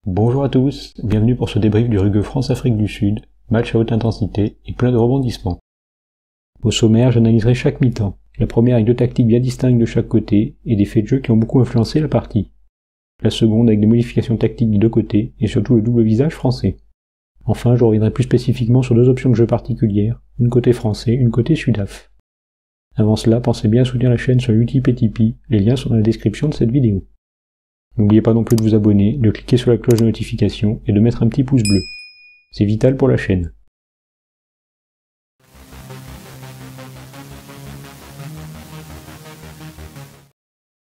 Bonjour à tous, bienvenue pour ce débrief du rugueux France-Afrique du Sud, match à haute intensité et plein de rebondissements. Au sommaire, j'analyserai chaque mi-temps, la première avec deux tactiques bien distinctes de chaque côté et des faits de jeu qui ont beaucoup influencé la partie. La seconde avec des modifications tactiques des deux côtés et surtout le double visage français. Enfin, je reviendrai plus spécifiquement sur deux options de jeu particulières, une côté français, une côté Sudaf. Avant cela, pensez bien à soutenir la chaîne sur Utip et Tipeee, les liens sont dans la description de cette vidéo. N'oubliez pas non plus de vous abonner, de cliquer sur la cloche de notification et de mettre un petit pouce bleu. C'est vital pour la chaîne.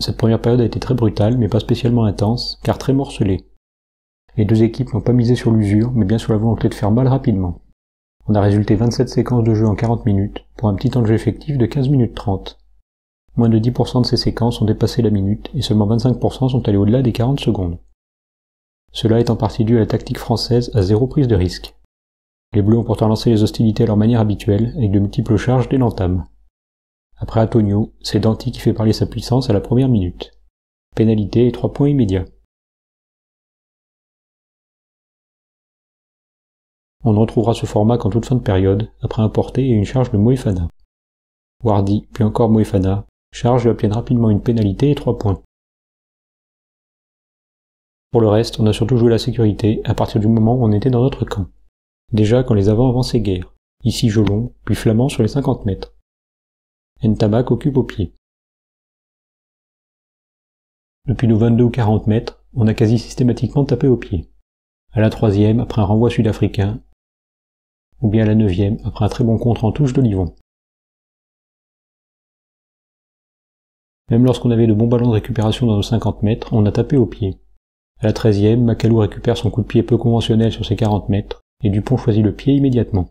Cette première période a été très brutale, mais pas spécialement intense, car très morcelée. Les deux équipes n'ont pas misé sur l'usure, mais bien sur la volonté de faire mal rapidement. On a résulté 27 séquences de jeu en 40 minutes, pour un petit temps de jeu effectif de 15 minutes 30. Moins de 10% de ces séquences ont dépassé la minute, et seulement 25% sont allés au-delà des 40 secondes. Cela est en partie dû à la tactique française à zéro prise de risque. Les Bleus ont pourtant lancé les hostilités à leur manière habituelle, avec de multiples charges dès l'entame. Après Antonio, c'est Danti qui fait parler sa puissance à la première minute. Pénalité et 3 points immédiats. On ne retrouvera ce format qu'en toute fin de période, après un porté et une charge de Moefana. Wardy, puis encore Moefana, charge et obtiennent rapidement une pénalité et 3 points. Pour le reste, on a surtout joué la sécurité à partir du moment où on était dans notre camp. Déjà quand les avants avançaient guère. Ici Jolon, puis Flamand sur les 50 mètres. Ntamak occupe au pied. Depuis nos 22 ou 40 mètres, on a quasi systématiquement tapé au pied. À la 3e, après un renvoi sud-africain, ou bien à la 9e, après un très bon contre en touche d'Olivon. Même lorsqu'on avait de bons ballons de récupération dans nos 50 mètres, on a tapé au pied. À la 13e, Macalou récupère son coup de pied peu conventionnel sur ses 40 mètres, et Dupont choisit le pied immédiatement.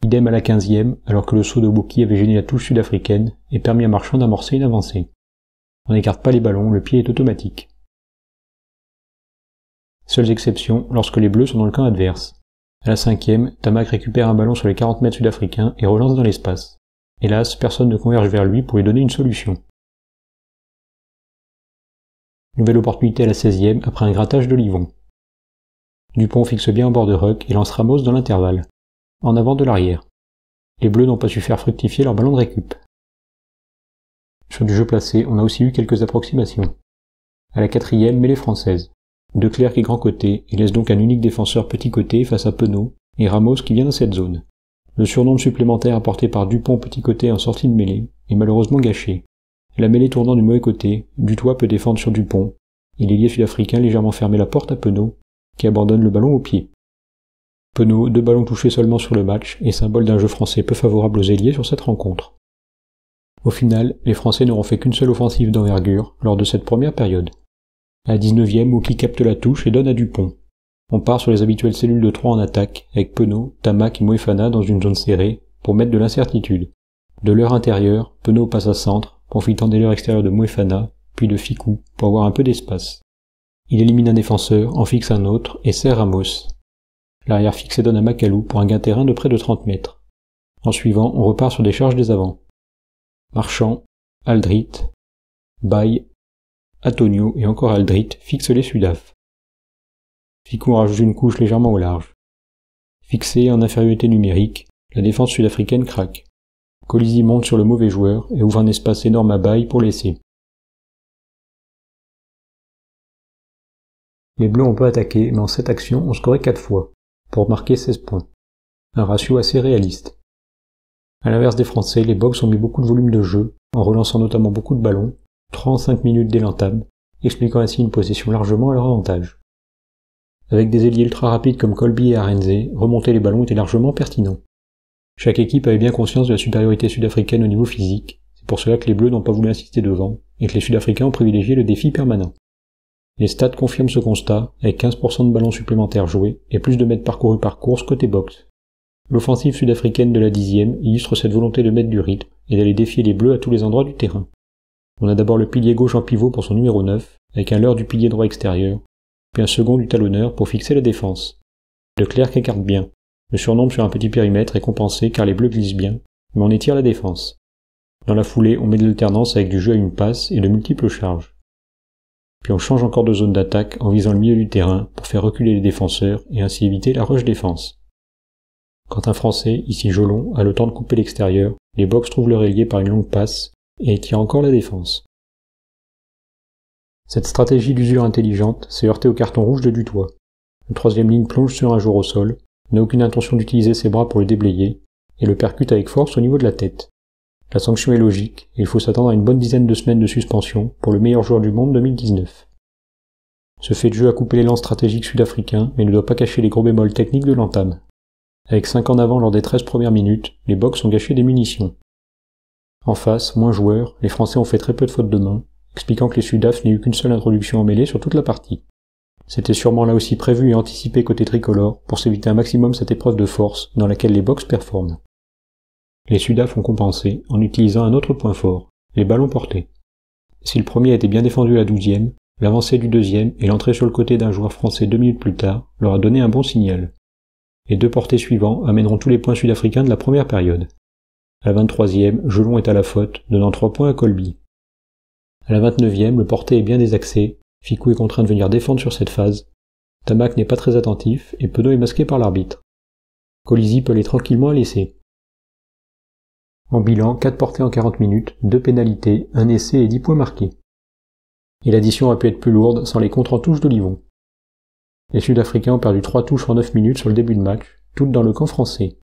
Idem à la 15e, alors que le saut de Bouki avait gêné la touche sud-africaine et permis à Marchand d'amorcer une avancée. On n'écarte pas les ballons, le pied est automatique. Seules exceptions, lorsque les Bleus sont dans le camp adverse. À la 5e, Tamak récupère un ballon sur les 40 mètres sud-africains et relance dans l'espace. Hélas, personne ne converge vers lui pour lui donner une solution. Nouvelle opportunité à la 16e, après un grattage d'Olivon. Dupont fixe bien au bord de ruck et lance Ramos dans l'intervalle. En avant de l'arrière. Les Bleus n'ont pas su faire fructifier leur ballon de récup. Sur du jeu placé, on a aussi eu quelques approximations. À la 4e, mêlée française. De Clerc est grand côté, et laisse donc un unique défenseur petit côté face à Penaud, et Ramos qui vient dans cette zone. Le surnombre supplémentaire apporté par Dupont petit côté en sortie de mêlée est malheureusement gâché. La mêlée tournant du mauvais côté, Dutoit peut défendre sur Dupont, et l'ailier sud-africain légèrement fermer la porte à Penaud, qui abandonne le ballon au pied. Penaud, 2 ballons touchés seulement sur le match, est symbole d'un jeu français peu favorable aux ailiers sur cette rencontre. Au final, les Français n'auront fait qu'une seule offensive d'envergure lors de cette première période. À la 19e, Ouki capte la touche et donne à Dupont. On part sur les habituelles cellules de 3 en attaque, avec Penaud, Tamak et Moefana dans une zone serrée, pour mettre de l'incertitude. De l'heure intérieure, Penaud passe à centre, profitant des l'heure extérieure de Moefana, puis de Ficou, pour avoir un peu d'espace. Il élimine un défenseur, en fixe un autre, et serre Ramos. L'arrière fixé donne à Macalou pour un gain terrain de près de 30 mètres. En suivant, on repart sur des charges des avants. Marchand, Aldrit, Baye, Antonio et encore Aldrit fixent les Sudaf. Ficou rajoute une couche légèrement au large. Fixé en infériorité numérique, la défense sud-africaine craque. Colisi monte sur le mauvais joueur et ouvre un espace énorme à Baye pour l'essai. Les Bleus ont peu attaqué, mais en 7 actions ont scoré 4 fois, pour marquer 16 points. Un ratio assez réaliste. À l'inverse des Français, les Box ont mis beaucoup de volume de jeu, en relançant notamment beaucoup de ballons, 35 minutes dès l'entame, expliquant ainsi une possession largement à leur avantage. Avec des ailiers ultra rapides comme Colby et Arenze, remonter les ballons était largement pertinent. Chaque équipe avait bien conscience de la supériorité sud-africaine au niveau physique, c'est pour cela que les Bleus n'ont pas voulu insister devant, et que les Sud-Africains ont privilégié le défi permanent. Les stats confirment ce constat, avec 15% de ballons supplémentaires joués, et plus de mètres parcourus par course côté boxe. L'offensive sud-africaine de la 10e illustre cette volonté de mettre du rythme, et d'aller défier les Bleus à tous les endroits du terrain. On a d'abord le pilier gauche en pivot pour son numéro 9, avec un leurre du pilier droit extérieur, puis un second du talonneur pour fixer la défense. De Clerc écarte bien. Le surnombre sur un petit périmètre est compensé car les Bleus glissent bien, mais on étire la défense. Dans la foulée, on met de l'alternance avec du jeu à une passe et de multiples charges. puis on change encore de zone d'attaque en visant le milieu du terrain pour faire reculer les défenseurs et ainsi éviter la rush-défense. Quand un Français, ici Jolon, a le temps de couper l'extérieur, les Box trouvent leur ailier par une longue passe et étirent encore la défense. Cette stratégie d'usure intelligente s'est heurtée au carton rouge de Dutoit. Le troisième ligne plonge sur un joueur au sol, n'a aucune intention d'utiliser ses bras pour le déblayer, et le percute avec force au niveau de la tête. La sanction est logique, et il faut s'attendre à une bonne dizaine de semaines de suspension pour le meilleur joueur du monde 2019. Ce fait de jeu a coupé l'élan stratégique sud-africain, mais ne doit pas cacher les gros bémols techniques de l'entame. Avec 5 en avant lors des 13 premières minutes, les Box ont gâché des munitions. En face, moins joueurs, les Français ont fait très peu de fautes de main, expliquant que les Sudaf n'aient eu qu'une seule introduction en mêlée sur toute la partie. C'était sûrement là aussi prévu et anticipé côté tricolore pour s'éviter un maximum cette épreuve de force dans laquelle les Box performent. Les Sudaf ont compensé en utilisant un autre point fort, les ballons portés. Si le premier était bien défendu à la 12e, l'avancée du deuxième et l'entrée sur le côté d'un joueur français 2 minutes plus tard leur a donné un bon signal. Les 2 portés suivants amèneront tous les points sud-africains de la première période. À la 23e, Jolon est à la faute, donnant 3 points à Colby. À la 29e, le porté est bien désaxé, Ficou est contraint de venir défendre sur cette phase. Tamac n'est pas très attentif et Penaud est masqué par l'arbitre. Colisi peut aller tranquillement à l'essai. En bilan, 4 portées en 40 minutes, 2 pénalités, 1 essai et 10 points marqués. Et l'addition aurait pu être plus lourde sans les contres en touche d'Olivon. Les Sud-Africains ont perdu 3 touches en 9 minutes sur le début de match, toutes dans le camp français.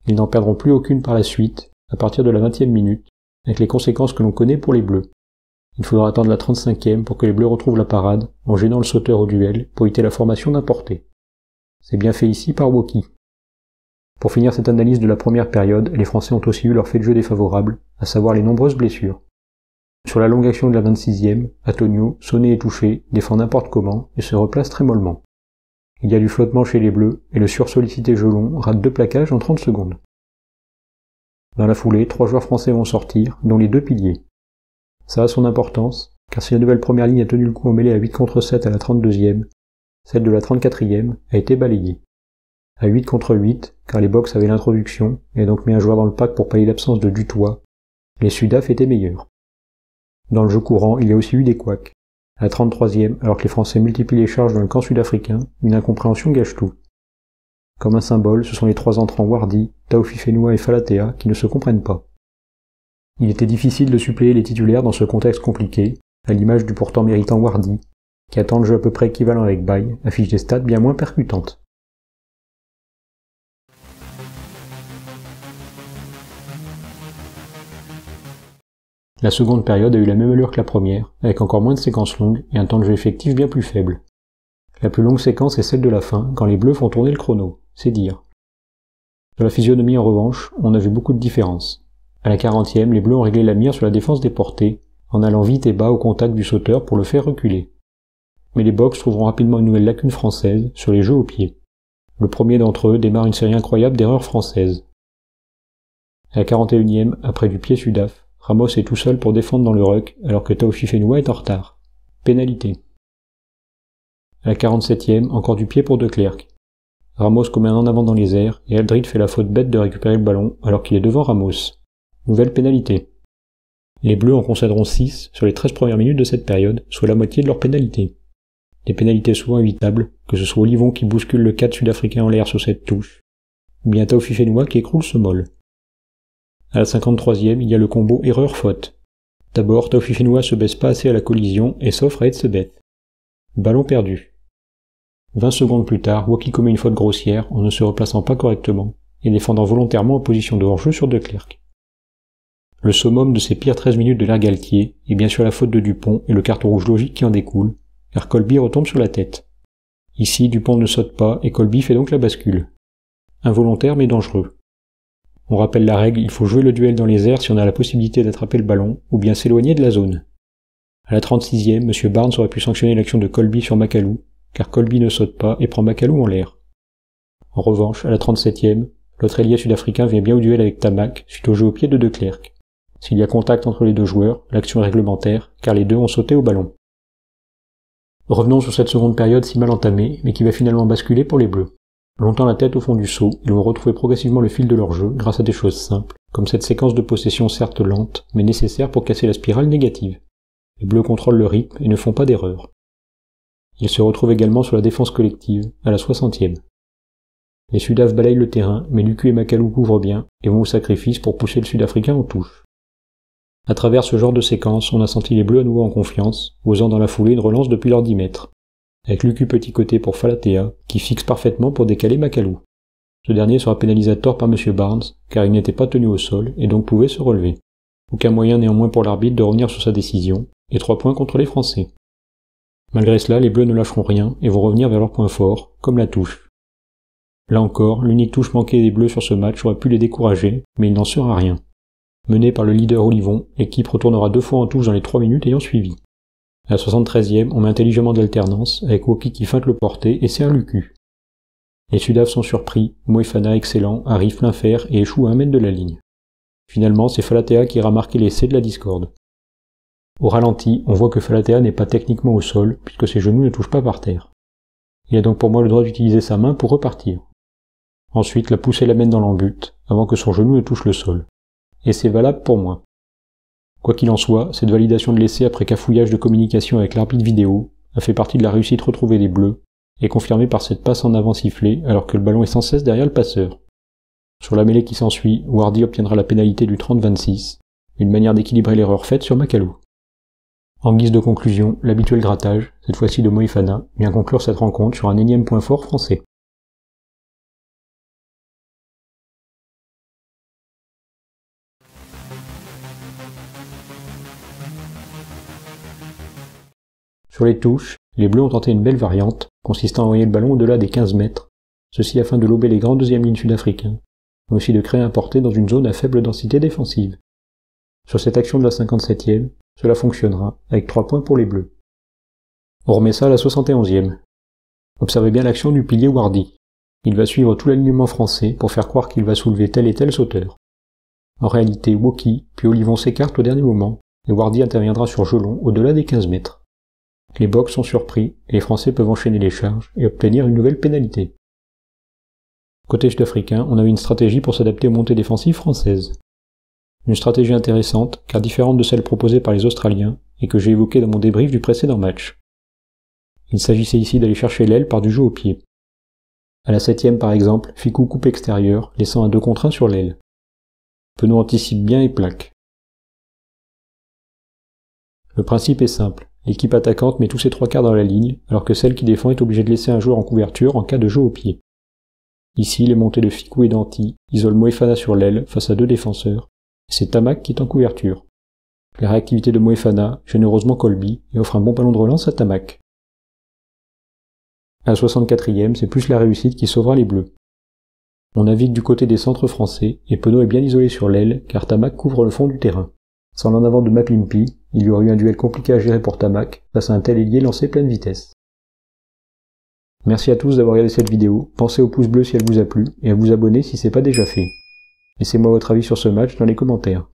Ils n'en perdront plus aucune par la suite, à partir de la 20e minute, avec les conséquences que l'on connaît pour les Bleus. Il faudra attendre la 35e pour que les Bleus retrouvent la parade, en gênant le sauteur au duel, pour éviter la formation d'un porté. C'est bien fait ici par Woki. Pour finir cette analyse de la première période, les Français ont aussi eu leur fait de jeu défavorable, à savoir les nombreuses blessures. Sur la longue action de la 26e, Antonio, sonné et touché, défend n'importe comment et se replace très mollement. Il y a du flottement chez les Bleus, et le sursollicité Jolon rate 2 plaquages en 30 secondes. Dans la foulée, 3 joueurs français vont sortir, dont les 2 piliers. Ça a son importance, car si la nouvelle première ligne a tenu le coup en mêlée à 8 contre 7 à la 32e, celle de la 34e a été balayée. À 8 contre 8, car les Box avaient l'introduction, et donc mis un joueur dans le pack pour pallier l'absence de Dutoit, les Sudaf étaient meilleurs. Dans le jeu courant, il y a aussi eu des couacs. À la 33e, alors que les Français multiplient les charges dans le camp sud-africain, une incompréhension gâche tout. Comme un symbole, ce sont les 3 entrants Wardy, Taofifenua et Falatea qui ne se comprennent pas. Il était difficile de suppléer les titulaires dans ce contexte compliqué, à l'image du pourtant méritant Wardy, qui attend le jeu à peu près équivalent avec Baye, affiche des stats bien moins percutantes. La seconde période a eu la même allure que la première, avec encore moins de séquences longues et un temps de jeu effectif bien plus faible. La plus longue séquence est celle de la fin, quand les Bleus font tourner le chrono, c'est dire. Sur la physionomie en revanche, on a vu beaucoup de différences. À la 40e, les Bleus ont réglé la mire sur la défense des portées, en allant vite et bas au contact du sauteur pour le faire reculer. Mais les Box trouveront rapidement une nouvelle lacune française sur les jeux au pied. Le premier d'entre eux démarre une série incroyable d'erreurs françaises. À la 41e, après du pied Sudaf, Ramos est tout seul pour défendre dans le ruck alors que Taofifenua est en retard. Pénalité. À la 47e, encore du pied pour De Klerk. Ramos commet un en avant dans les airs et Aldrit fait la faute bête de récupérer le ballon alors qu'il est devant Ramos. Nouvelle pénalité. Les Bleus en concéderont 6 sur les 13 premières minutes de cette période, soit la moitié de leur pénalité. Des pénalités souvent évitables, que ce soit Olivon qui bouscule le 4 sud-africain en l'air sur cette touche, ou bien Taofifenua qui écroule ce molle. À la 53e, il y a le combo erreur-faute. D'abord, Taofifenua se baisse pas assez à la collision et s'offre à Etzebeth. Ballon perdu. 20 secondes plus tard, Woki commet une faute grossière en ne se replaçant pas correctement et défendant volontairement en position de hors-jeu sur De Klerk. Le summum de ces pires 13 minutes de l'ère Galtier est bien sûr la faute de Dupont et le carton rouge logique qui en découle, car Colby retombe sur la tête. Ici, Dupont ne saute pas et Colby fait donc la bascule. Involontaire mais dangereux. On rappelle la règle, il faut jouer le duel dans les airs si on a la possibilité d'attraper le ballon, ou bien s'éloigner de la zone. À la 36e, M. Barnes aurait pu sanctionner l'action de Colby sur Macalou, car Colby ne saute pas et prend Macalou en l'air. En revanche, à la 37e, l'autre ailier sud-africain vient bien au duel avec Tamac suite au jeu au pied de Klerk. S'il y a contact entre les deux joueurs, l'action est réglementaire, car les deux ont sauté au ballon. Revenons sur cette seconde période si mal entamée, mais qui va finalement basculer pour les Bleus. Longtemps la tête au fond du seau, ils vont retrouver progressivement le fil de leur jeu grâce à des choses simples, comme cette séquence de possession certes lente, mais nécessaire pour casser la spirale négative. Les Bleus contrôlent le rythme et ne font pas d'erreur. Il se retrouve également sur la défense collective, à la 60e. Les Sudaf balayent le terrain, mais Lucu et Makalou couvrent bien et vont au sacrifice pour pousser le Sud-Africain en touche. À travers ce genre de séquence, on a senti les Bleus à nouveau en confiance, osant dans la foulée une relance depuis leurs 10 mètres. Avec Lucu petit côté pour Falatea, qui fixe parfaitement pour décaler Makalou. Ce dernier sera pénalisé à tort par M. Barnes, car il n'était pas tenu au sol et donc pouvait se relever. Aucun moyen néanmoins pour l'arbitre de revenir sur sa décision, et 3 points contre les Français. Malgré cela, les Bleus ne lâcheront rien et vont revenir vers leur point fort, comme la touche. Là encore, l'unique touche manquée des Bleus sur ce match aurait pu les décourager, mais il n'en sera rien. Menée par le leader Olivon, l'équipe retournera 2 fois en touche dans les 3 minutes ayant suivi. À la 73e, on met intelligemment de l'alternance, avec Woki qui feinte le porté et sert Lucu. Les Sudaf sont surpris, Moefana excellent, arrive plein fer et échoue à 1 mètre de la ligne. Finalement, c'est Falatea qui ira marquer l'essai de la discorde. Au ralenti, on voit que Falatea n'est pas techniquement au sol, puisque ses genoux ne touchent pas par terre. Il a donc pour moi le droit d'utiliser sa main pour repartir. Ensuite, la poussée l'amène dans l'embut, avant que son genou ne touche le sol. Et c'est valable pour moi. Quoi qu'il en soit, cette validation de l'essai après cafouillage de communication avec l'arbitre vidéo a fait partie de la réussite retrouvée des Bleus, et confirmée par cette passe en avant sifflée alors que le ballon est sans cesse derrière le passeur. Sur la mêlée qui s'ensuit, Wardy obtiendra la pénalité du 30-26, une manière d'équilibrer l'erreur faite sur Makalou. En guise de conclusion, l'habituel grattage, cette fois-ci de Moefana, vient conclure cette rencontre sur un énième point fort français. Sur les touches, les Bleus ont tenté une belle variante, consistant à envoyer le ballon au-delà des 15 mètres, ceci afin de lober les grands deuxièmes lignes sud-africains, mais aussi de créer un porté dans une zone à faible densité défensive. Sur cette action de la 57e, cela fonctionnera, avec 3 points pour les Bleus. On remet ça à la 71e. Observez bien l'action du pilier Wardy. Il va suivre tout l'alignement français pour faire croire qu'il va soulever tel et tel sauteur. En réalité, Woki puis Olivon s'écartent au dernier moment, et Wardy interviendra sur Jelon au-delà des 15 mètres. Les Boks sont surpris, et les Français peuvent enchaîner les charges et obtenir une nouvelle pénalité. Côté sud-africain, on avait une stratégie pour s'adapter aux montées défensives françaises. Une stratégie intéressante, car différente de celle proposée par les Australiens, et que j'ai évoquée dans mon débrief du précédent match. Il s'agissait ici d'aller chercher l'aile par du jeu au pied. À la 7e par exemple, Ficou coupe extérieur, laissant un 2 contre 1 sur l'aile. Penaud anticipe bien et plaque. Le principe est simple, l'équipe attaquante met tous ses 3 quarts dans la ligne, alors que celle qui défend est obligée de laisser un joueur en couverture en cas de jeu au pied. Ici, les montées de Ficou et d'Anti isolent Moefana sur l'aile face à 2 défenseurs, et c'est Tamac qui est en couverture. La réactivité de Moefana, généreusement Colby, et offre un bon ballon de relance à Tamac. À la 64e, c'est plus la réussite qui sauvera les Bleus. On navigue du côté des centres français, et Penaud est bien isolé sur l'aile, car Tamac couvre le fond du terrain. Sans l'en avant de Mapimpi, il y aurait eu un duel compliqué à gérer pour Tamac, face à un tel ailier lancé pleine vitesse. Merci à tous d'avoir regardé cette vidéo, pensez au pouce bleu si elle vous a plu, et à vous abonner si c'est pas déjà fait. Laissez-moi votre avis sur ce match dans les commentaires.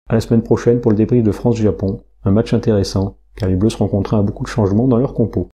À la semaine prochaine pour le débrief de France-Japon, un match intéressant, car les Bleus seront contraints à beaucoup de changements dans leur compo.